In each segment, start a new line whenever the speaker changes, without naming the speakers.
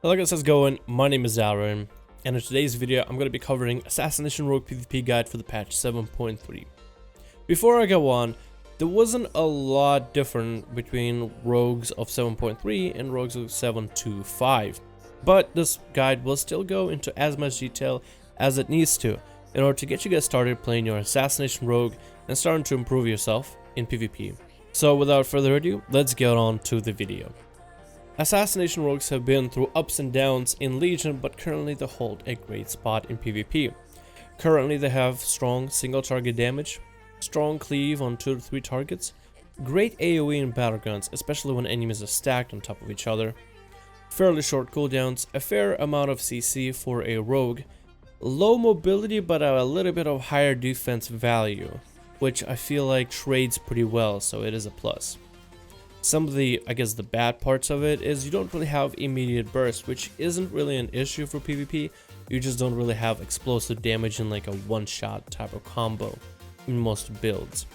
Hello guys, how's it going? My name is Aaron, and in today's video I'm going to be covering Assassination Rogue PvP guide for the patch 7.3. Before I go on, there wasn't a lot different between rogues of 7.3 and rogues of 7.2.5, but this guide will still go into as much detail as it needs to in order to get you guys started playing your Assassination Rogue and starting to improve yourself in PvP. So without further ado, let's get on to the video. Assassination Rogues have been through ups and downs in Legion, but currently they hold a great spot in PvP. Currently they have strong single target damage, strong cleave on 2 to 3 targets, great AoE in battlegrounds, especially when enemies are stacked on top of each other, fairly short cooldowns, a fair amount of CC for a rogue, low mobility but a little bit of higher defense value, which I feel like trades pretty well, so it is a plus. Some of the, the bad parts of it is you don't really have immediate burst, which isn't really an issue for PvP. You just don't really have explosive damage in like a one-shot type of combo in most builds.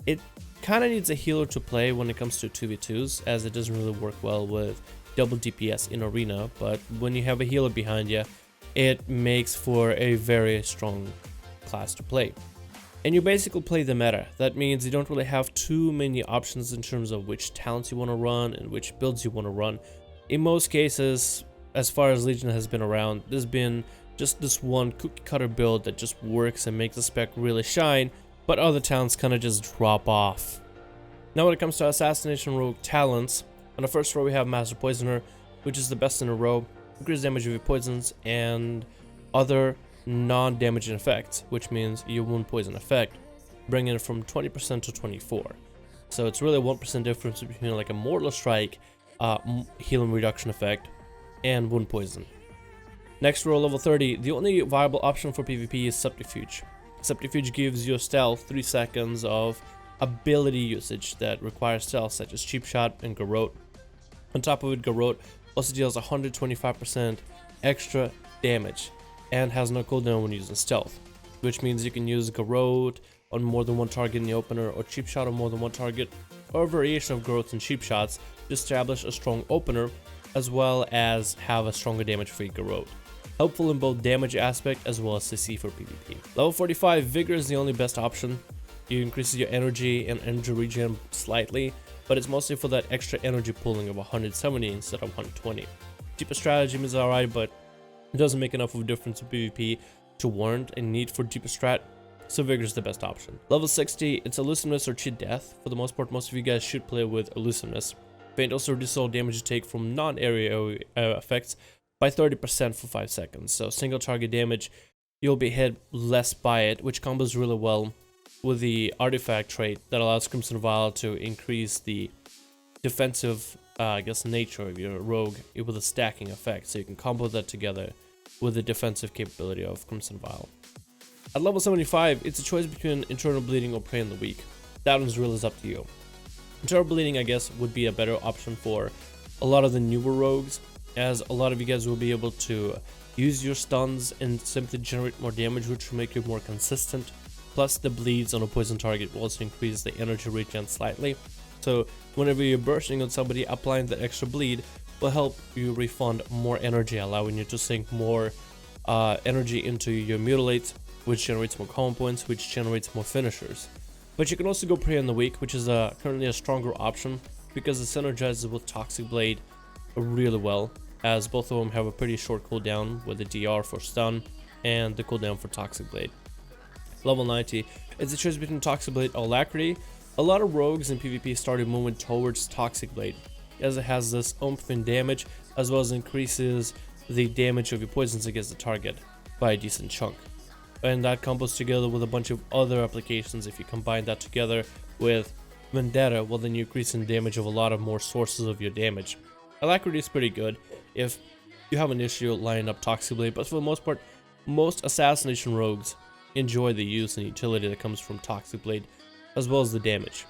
It kind of needs a healer to play when it comes to 2v2s, as it doesn't really work well with double DPS in arena, but when you have a healer behind you, it makes for a very strong class to play. And you basically play the meta. That means you don't really have too many options in terms of which talents you want to run and which builds you want to run. In most cases, as far as Legion has been around, there's been just this one cookie cutter build that just works and makes the spec really shine, but other talents kind of just drop off. Now when it comes to Assassination Rogue talents, on the first row we have Master Poisoner, which is the best in a row, increased damage of your poisons, and other non-damaging effects, which means your wound poison effect, bringing it from 20% to 24%. So it's really a 1% difference between like a mortal strike, healing reduction effect, and wound poison. Next row, level 30, the only viable option for PvP is Subterfuge. Subterfuge gives you stealth 3 seconds of ability usage that requires stealth, such as Cheap Shot and Garrote. On top of it, Garrote also deals 125% extra damage and has no cooldown when using stealth, which means you can use Garrote on more than one target in the opener, or Cheap Shot on more than one target, or a variation of Garrote and Cheap Shots to establish a strong opener, as well as have a stronger damage free Garrote. Helpful in both damage aspect as well as CC for PvP. Level 45, Vigor is the only best option. It increases your energy and energy regen slightly, but it's mostly for that extra energy pooling of 170 instead of 120. Deeper Stratagem is alright, but it doesn't make enough of a difference in PvP to warrant a need for deeper strat, so Vigor is the best option. Level 60, it's Elusiveness or Cheat Death. For the most part, most of you guys should play with Elusiveness. Feint also reduces all damage you take from non-area effects by 30% for 5 seconds, so single target damage, you'll be hit less by it, which combos really well with the artifact trait that allows Crimson Vial to increase the defensive nature of your rogue with a stacking effect, so you can combo that together with the defensive capability of Crimson Vial. At level 75, it's a choice between Internal Bleeding or Prey on the Weak. That one's really is up to you. Internal Bleeding, I guess, would be a better option for a lot of the newer rogues, as a lot of you guys will be able to use your stuns and simply generate more damage, which will make you more consistent. Plus, the bleeds on a poison target will also increase the energy regen slightly. So whenever you're bursting on somebody, applying that extra bleed will help you refund more energy, allowing you to sink more energy into your mutilates, which generates more common points, which generates more finishers. But you can also go Prey on the Weak, which is currently a stronger option because it synergizes with Toxic Blade really well, as both of them have a pretty short cooldown with the DR for stun and the cooldown for Toxic Blade. Level 90, it's a choice between Toxic Blade or Alacrity. A lot of rogues in PvP started moving towards Toxic Blade, as it has this oomph in damage, as well as increases the damage of your poisons against the target by a decent chunk. And that combos together with a bunch of other applications. If you combine that together with Vendetta, well then you increase in damage of a lot of more sources of your damage. Alacrity is pretty good if you have an issue lining up Toxic Blade, but for the most part, most Assassination Rogues enjoy the use and utility that comes from Toxic Blade, as well as the damage.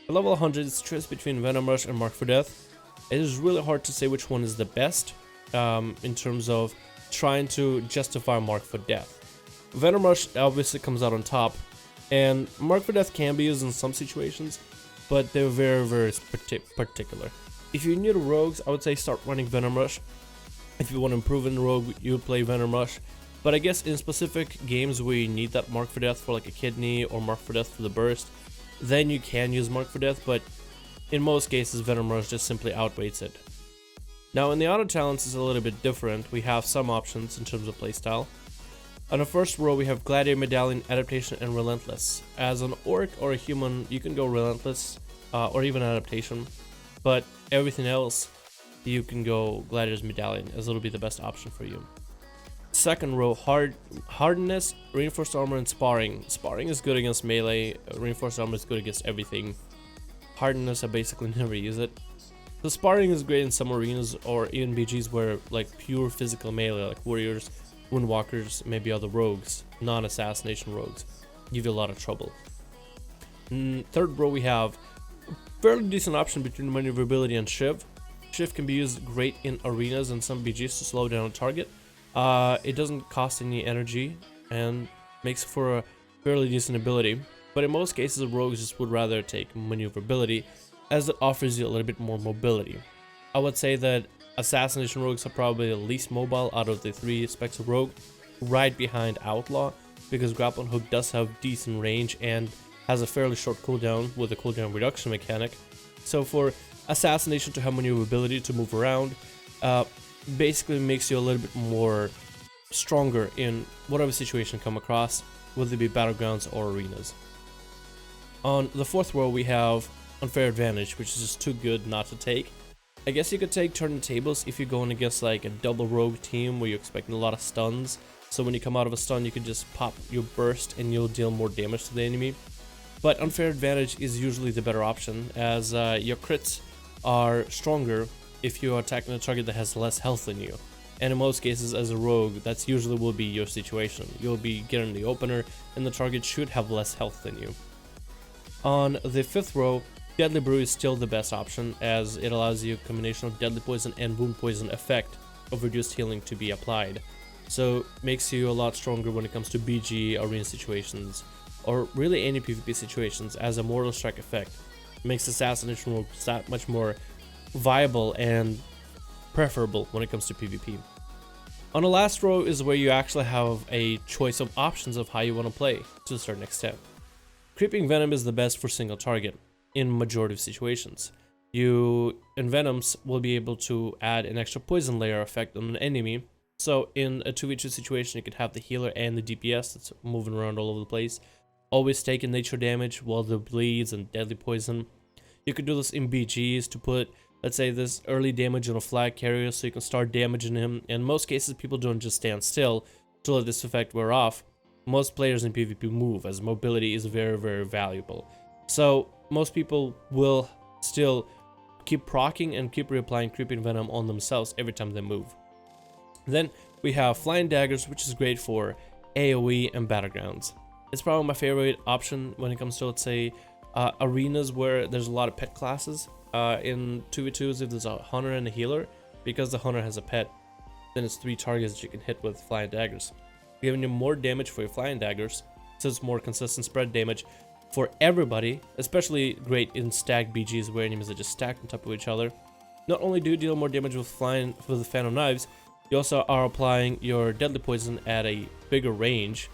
At level 100, it's a choice between Venom Rush and Mark for Death. It is really hard to say which one is the best in terms of trying to justify Mark for Death. Venom Rush obviously comes out on top, and Mark for Death can be used in some situations, but they're very, very particular. If you're new to rogues, I would say start running Venom Rush. If you want to improve in Rogue, you would play Venom Rush. But I guess in specific games where you need that Mark for Death for like a kidney or Mark for Death for the burst, then you can use Mark for Death, but in most cases Venom Rush just simply outweighs it. Now in the auto talents is a little bit different. We have some options in terms of playstyle. On the first row we have Gladiator, Medallion, Adaptation, and Relentless. As an orc or a human, you can go Relentless or even Adaptation, but everything else you can go Gladiator's Medallion, as it'll be the best option for you. Second row, Hardness, Reinforced Armor, and Sparring. Sparring is good against melee, Reinforced Armor is good against everything. Hardness, I basically never use it. The Sparring is great in some arenas or even BGs where like pure physical melee, like Warriors, Windwalkers, maybe other rogues, non-assassination rogues, give you a lot of trouble. Third row we have a fairly decent option between Maneuverability and Shiv. Shiv can be used great in arenas and some BGs to slow down a target. It doesn't cost any energy and makes for a fairly decent ability, but in most cases rogues just would rather take Maneuverability as it offers you a little bit more mobility. I would say that Assassination Rogues are probably the least mobile out of the three specs of Rogue, right behind Outlaw, because Grappling Hook does have decent range and has a fairly short cooldown with a cooldown reduction mechanic. So for Assassination to have maneuverability to move around, basically makes you a little bit more stronger in whatever situation you come across, whether it be battlegrounds or arenas. On the fourth row we have Unfair Advantage, which is just too good not to take. I guess you could take Turn the Tables if you're going against like a double rogue team where you're expecting a lot of stuns. So when you come out of a stun, you can just pop your burst and you'll deal more damage to the enemy. But Unfair Advantage is usually the better option, as your crits are stronger if you're attacking a target that has less health than you. And in most cases as a rogue, that's usually will be your situation. You'll be getting the opener and the target should have less health than you. On the fifth row, Deadly Brew is still the best option, as it allows you a combination of Deadly Poison and Wound Poison effect of reduced healing to be applied. So makes you a lot stronger when it comes to BG, arena situations, or really any PvP situations, as a Mortal Strike effect. Makes Assassination Rogue that much more viable and preferable when it comes to PvP. On the last row is where you actually have a choice of options of how you want to play to a certain extent. Creeping Venom is the best for single target in majority of situations. You in Venoms will be able to add an extra poison layer effect on an enemy. So in a 2v2 situation, you could have the healer and the DPS that's moving around all over the place, always taking nature damage while the bleeds and deadly poison. You could do this in BGs to put, let's say, this early damage on a flag carrier so you can start damaging him. In most cases, people don't just stand still to let this effect wear off. Most players in PvP move, as mobility is very, very valuable. So most people will still keep proccing and keep reapplying Creeping Venom on themselves every time they move. Then we have Flying Daggers, which is great for AoE and battlegrounds. It's probably my favorite option when it comes to, let's say, arenas where there's a lot of pet classes. In 2v2s, if there's a hunter and a healer, because the hunter has a pet, then it's 3 targets that you can hit with Flying Daggers, giving you more damage for your Flying Daggers, so it's more consistent spread damage for everybody, especially great in stacked BGs where enemies are just stacked on top of each other. Not only do you deal more damage with the Phantom Knives, you also are applying your Deadly Poison at a bigger range,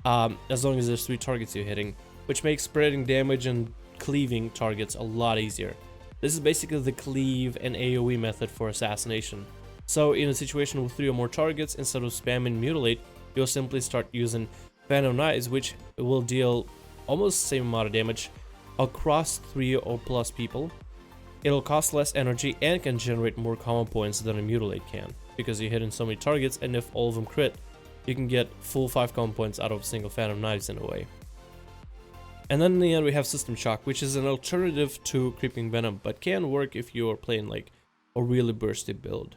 as long as there's 3 targets you're hitting, which makes spreading damage and cleaving targets a lot easier. This is basically the cleave and AoE method for Assassination. So in a situation with 3 or more targets, instead of spamming Mutilate, you'll simply start using Phantom Knives, which will deal almost the same amount of damage across 3 or plus people. It'll cost less energy and can generate more combo points than a Mutilate can, because you're hitting so many targets, and if all of them crit, you can get full 5 combo points out of single Phantom Knives in a way. And then in the end we have System Shock, which is an alternative to Creeping Venom, but can work if you are playing like a really bursty build.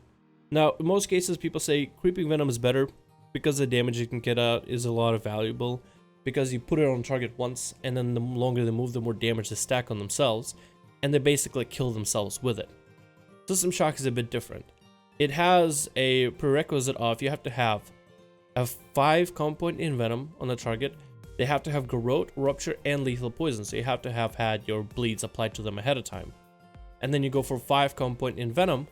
Now, in most cases people say Creeping Venom is better because the damage you can get out is a lot of valuable, because you put it on target once, and then the longer they move, the more damage they stack on themselves, and they basically kill themselves with it. System Shock is a bit different. It has a prerequisite of you have to have a 5 combo point in Venom on the target. They have to have Garrote, Rupture, and Lethal Poison, so you have to have had your bleeds applied to them ahead of time. And then you go for 5 combo point in Venom,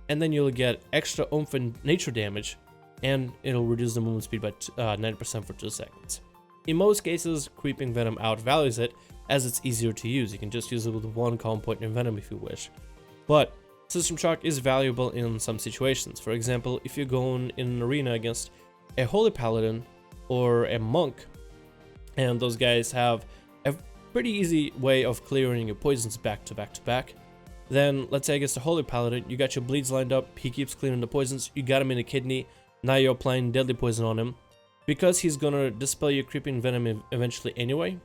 and then you'll get extra oomph and nature damage, and it'll reduce the movement speed by 90% for 2 seconds. In most cases, Creeping Venom outvalues it, as it's easier to use. You can just use it with one common point in Venom if you wish. But System Shock is valuable in some situations. For example, if you're going in an arena against a Holy Paladin or a Monk, and those guys have a pretty easy way of clearing your poisons back to back to back, then let's say against a Holy Paladin, you got your bleeds lined up, he keeps clearing the poisons, you got him in the kidney, now you're applying deadly poison on him. Because he's gonna dispel your Creeping Venom eventually anyway,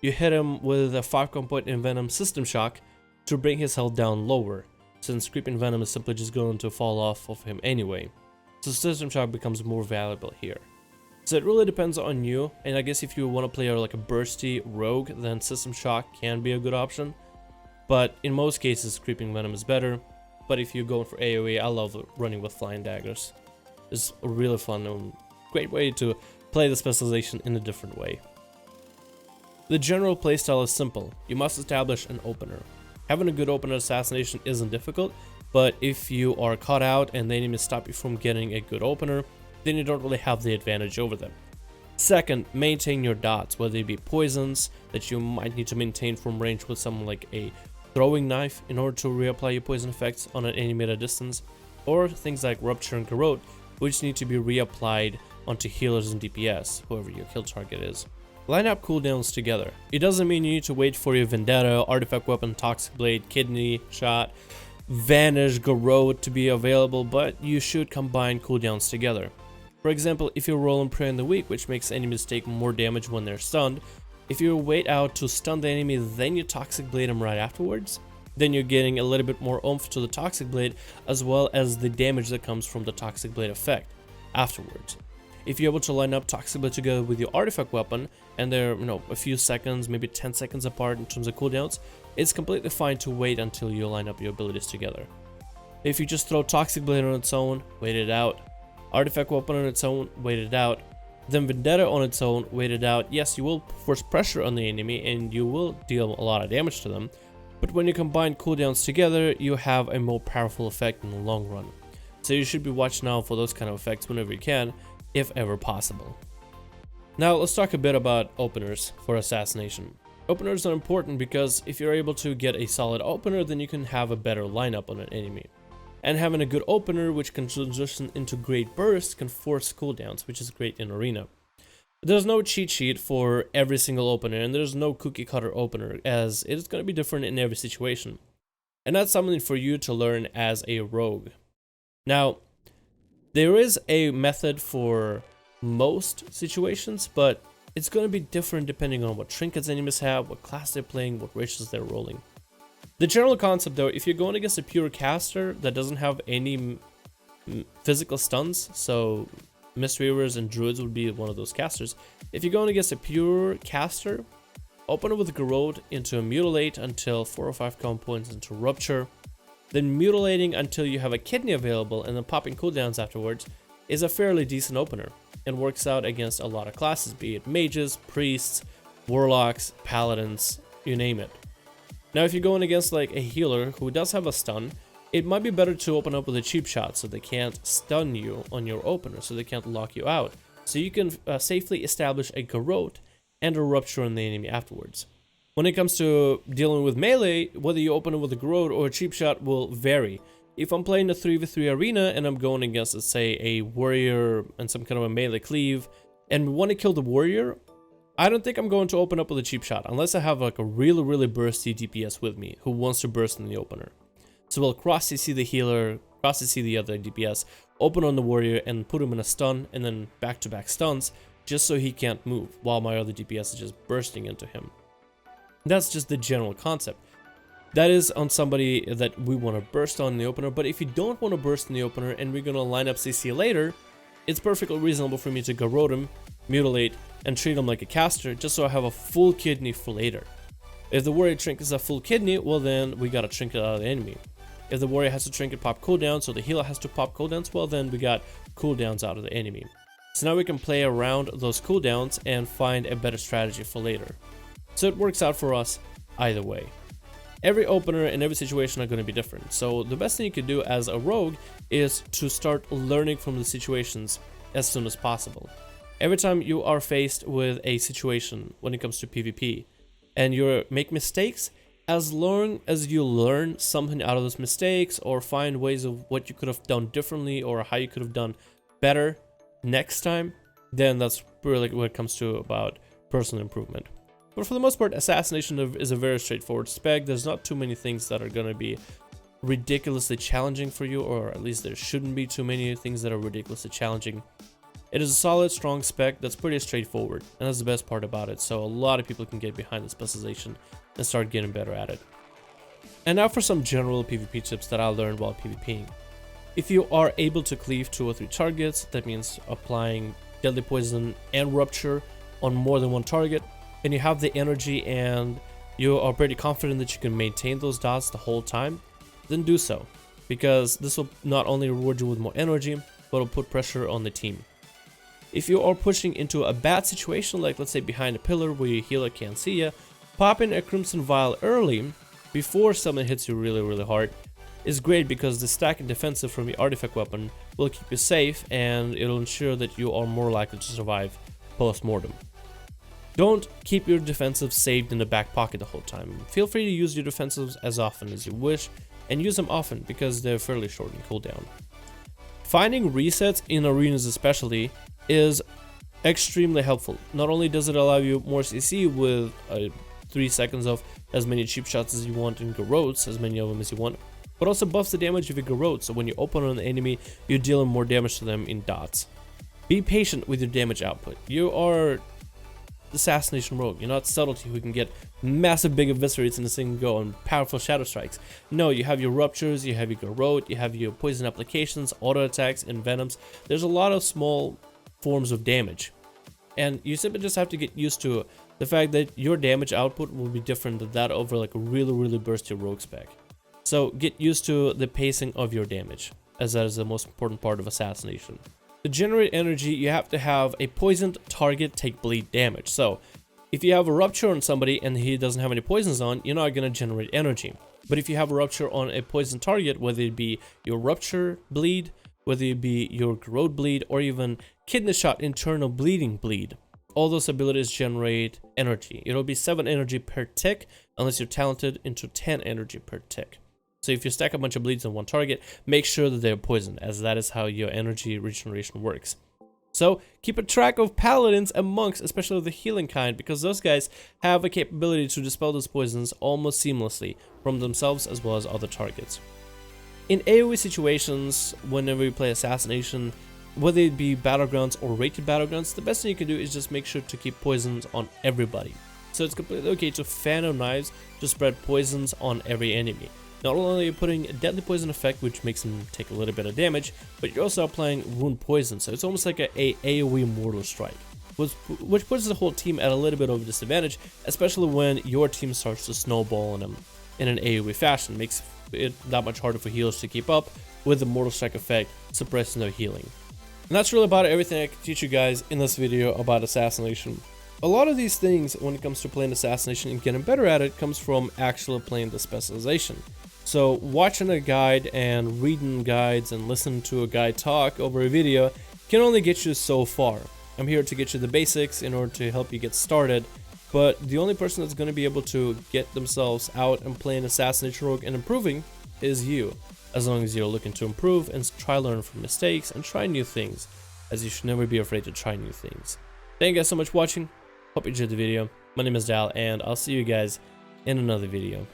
you hit him with a 5 component in Venom System Shock to bring his health down lower, since Creeping Venom is simply just going to fall off of him anyway. So System Shock becomes more valuable here. So it really depends on you, and I guess if you want to play like a bursty rogue, then System Shock can be a good option. But in most cases, Creeping Venom is better. But if you're going for AoE, I love running with Flying Daggers. It's a really fun and great way to play the specialization in a different way. The general playstyle is simple. You must establish an opener. Having a good opener assassination isn't difficult, but if you are caught out and the enemy stop you from getting a good opener, then you don't really have the advantage over them. Second, maintain your dots, whether it be poisons that you might need to maintain from range with something like a throwing knife in order to reapply your poison effects on an enemy at a distance, or things like Rupture and Corrode, which need to be reapplied onto healers and DPS, whoever your kill target is. Line up cooldowns together. It doesn't mean you need to wait for your Vendetta, Artifact Weapon, Toxic Blade, Kidney Shot, Vanish, Corrode to be available, but you should combine cooldowns together. For example, if you roll and Prey in the weak, which makes enemies take more damage when they're stunned, if you wait out to stun the enemy, then you Toxic Blade him right afterwards, then you're getting a little bit more oomph to the Toxic Blade, as well as the damage that comes from the Toxic Blade effect afterwards. If you're able to line up Toxic Blade together with your Artifact Weapon, and they're, a few seconds, maybe 10 seconds apart in terms of cooldowns, it's completely fine to wait until you line up your abilities together. If you just throw Toxic Blade on its own, wait it out. Artifact Weapon on its own, wait it out. Then Vendetta on its own, wait it out. Yes, you will force pressure on the enemy and you will deal a lot of damage to them, but when you combine cooldowns together, you have a more powerful effect in the long run. So you should be watching out for those kind of effects whenever you can, if ever possible. Now let's talk a bit about openers for Assassination. Openers are important because if you're able to get a solid opener, then you can have a better lineup on an enemy. And having a good opener which can transition into great bursts can force cooldowns, which is great in Arena. There's no cheat sheet for every single opener, and there's no cookie cutter opener, as it is going to be different in every situation. And that's something for you to learn as a rogue. Now, there is a method for most situations, but it's going to be different depending on what trinkets enemies have, what class they're playing, what races they're rolling. The general concept though, if you're going against a pure caster that doesn't have any physical stuns, so Mistweavers and Druids would be one of those casters. If you're going against a pure caster, open it with Corrode into a Mutilate until 4 or 5 components into Rupture, then mutilating until you have a Kidney available and then popping cooldowns afterwards is a fairly decent opener and works out against a lot of classes, be it mages, priests, warlocks, paladins, you name it. Now if you're going against like a healer who does have a stun, it might be better to open up with a cheap shot so they can't stun you on your opener, so they can't lock you out. So you can safely establish a Corrode and a Rupture on the enemy afterwards. When it comes to dealing with melee, whether you open it with a Corrode or a cheap shot will vary. If I'm playing a 3v3 arena and I'm going against, let's say, a warrior and some kind of a melee cleave, and want to kill the warrior, I don't think I'm going to open up with a cheap shot, unless I have like a really bursty DPS with me who wants to burst in the opener. So we'll cross CC the healer, cross CC the other DPS, open on the warrior and put him in a stun, and then back-to-back stuns, just so he can't move, while my other DPS is just bursting into him. That's just the general concept. That is on somebody that we want to burst on in the opener, but if you don't want to burst in the opener and we're going to line up CC later, it's perfectly reasonable for me to Corrode him, Mutilate, and treat him like a caster, just so I have a full kidney for later. If the warrior trinkets a full kidney, well then we got a trinket out of the enemy. If the warrior has to trinket pop cooldowns, so the healer has to pop cooldowns, well then we got cooldowns out of the enemy. So now we can play around those cooldowns and find a better strategy for later. So it works out for us either way. every opener and every situation are going to be different. So the best thing you can do as a rogue is to start learning from the situations as soon as possible. Every time you are faced with a situation when it comes to PvP and you make mistakes, as long as you learn something out of those mistakes or find ways of what you could have done differently or how you could have done better next time, then that's really what it comes to about personal improvement. But for the most part, Assassination is a very straightforward spec. There's not too many things that are going to be ridiculously challenging for you, or at least there shouldn't be too many things that are ridiculously challenging. It is a solid, strong spec that's pretty straightforward, and that's the best part about it, so a lot of people can get behind the specialization and start getting better at it. And now for some general PvP tips that I learned while PvPing. If you are able to cleave 2 or 3 targets, that means applying Deadly Poison and Rupture on more than one target, and you have the energy and you are pretty confident that you can maintain those dots the whole time, then do so, because this will not only reward you with more energy, but will put pressure on the team. If you are pushing into a bad situation, like let's say behind a pillar where your healer can't see you, pop in a Crimson Vial early, before someone hits you really hard, is great because the stack and defensive from your artifact weapon will keep you safe and it'll ensure that you are more likely to survive post-mortem. Don't keep your defensives saved in the back pocket the whole time. Feel free to use your defensives as often as you wish, and use them often because they're fairly short in cooldown. Finding resets in arenas especially is extremely helpful. Not only does it allow you more CC with 3 seconds of as many cheap shots as you want in garrotes, as many of them as you want, but also buffs the damage of your garrote, so when you open on an enemy, you're dealing more damage to them in dots. Be patient with your damage output. You are Assassination Rogue. You're not Subtlety, who can get massive big eviscerates in a single go and powerful shadow strikes. No, you have your ruptures, you have your garrote, you have your poison applications, auto attacks, and venoms. There's a lot of small forms of damage, and you simply just have to get used to the fact that your damage output will be different than that over like a really bursty rogue spec. So get used to the pacing of your damage, as that is the most important part of Assassination. To generate energy, you have to have a poisoned target take bleed damage. So if you have a rupture on somebody and he doesn't have any poisons on, you're not going to generate energy. But if you have a rupture on a poisoned target, whether it be your rupture bleed, whether it be your garrote bleed, or even kidney shot internal bleeding bleed, all those abilities generate energy. It'll be 7 energy per tick, unless you're talented into 10 energy per tick. So if you stack a bunch of bleeds on one target, make sure that they're poisoned, as that is how your energy regeneration works. So keep a track of paladins and monks, especially the healing kind, because those guys have a capability to dispel those poisons almost seamlessly from themselves as well as other targets. In AoE situations, whenever you play Assassination, whether it be Battlegrounds or Rated Battlegrounds, the best thing you can do is just make sure to keep poisons on everybody. So it's completely okay to fan of knives to spread poisons on every enemy. Not only are you putting a deadly poison effect, which makes them take a little bit of damage, but you're also applying wound poison, so it's almost like a AoE mortal strike, which puts the whole team at a little bit of a disadvantage, especially when your team starts to snowball on them in an AoE fashion. Makes it that much harder for healers to keep up with the mortal strike effect suppressing their healing. And that's really about everything I can teach you guys in this video about Assassination. A lot of these things, when it comes to playing Assassination and getting better at it, comes from actually playing the specialization. So watching a guide and reading guides and listening to a guide talk over a video can only get you so far. I'm here to get you the basics in order to help you get started, but the only person that's going to be able to get themselves out and playing Assassination Rogue and improving is you, as long as you're looking to improve and try learn from mistakes and try new things, as you should never be afraid to try new things. Thank you guys so much for watching. Hope you enjoyed the video. My name is Dal, and I'll see you guys in another video.